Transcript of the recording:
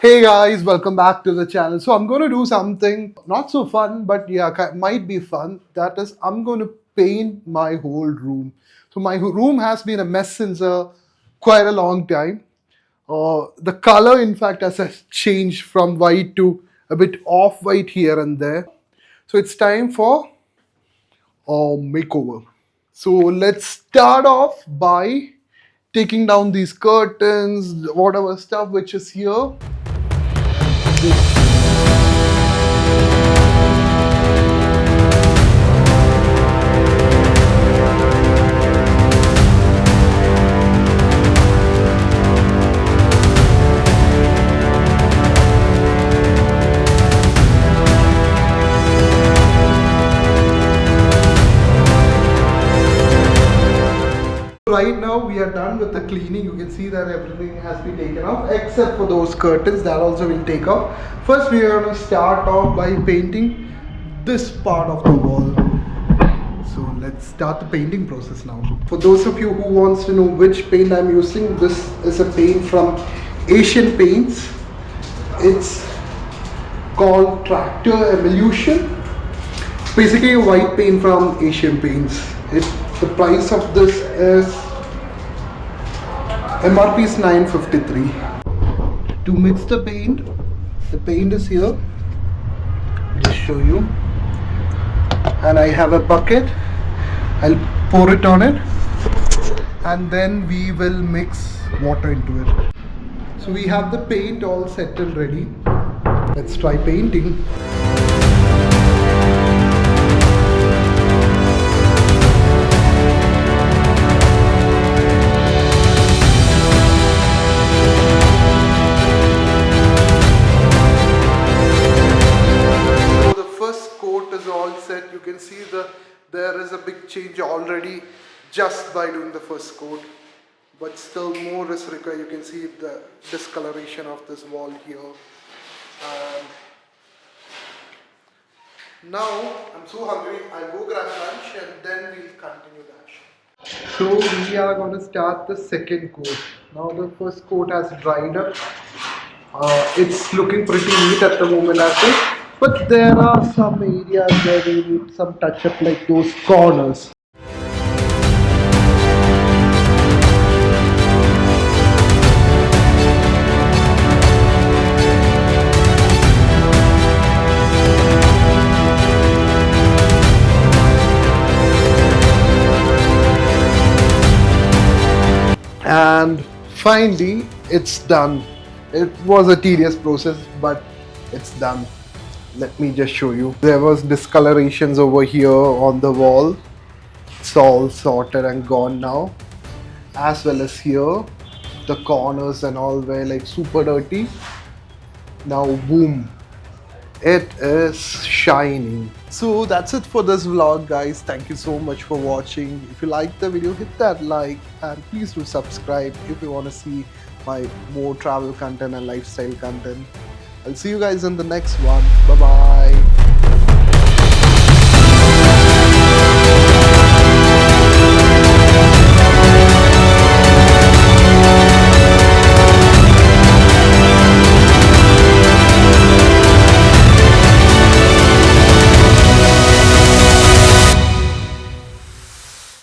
Hey guys, welcome back to the channel. So I'm going to do something not so fun, but yeah, might be fun. That is, I'm going to paint my whole room. So my room has been a mess since quite a long time. The color, in fact, has changed from white to a bit off-white here and there. So it's time for a makeover. So let's start off by taking down these curtains, whatever stuff which is here. Right now we are done with the cleaning. You can see that everything has been taken off except for those curtains that also will take off. First we are going to start off by painting this part of the wall. So let's start the painting process now. For those of you who wants to know which paint I'm using, this is a paint from Asian Paints. It's called Tractor Evolution. It's basically a white paint from Asian Paints. The price of this is MRP is 953. To mix the paint is here. Just show you. And I have a bucket. I'll pour it on it, and then we will mix water into it. So we have the paint all set and ready. Let's try painting. You can see there is a big change already just by doing the first coat, but still more is required. You can see the discoloration of this wall here. Now I'm so hungry, I'll go grab lunch and then we'll continue the action. So we are going to start the second coat. Now the first coat has dried up. It's looking pretty neat at the moment as well. But there are some areas where we need some touch up, like those corners. And finally, it's done. It was a tedious process, but it's done. Let me just show you. There was discolorations over here on the wall. It's all sorted and gone now. As well as here, the corners and all were like super dirty. Now boom, it is shining. So that's it for this vlog, guys. Thank you so much for watching. If you liked the video, hit that like and please do subscribe if you want to see my more travel content and lifestyle content. I'll see you guys in the next one. Bye bye.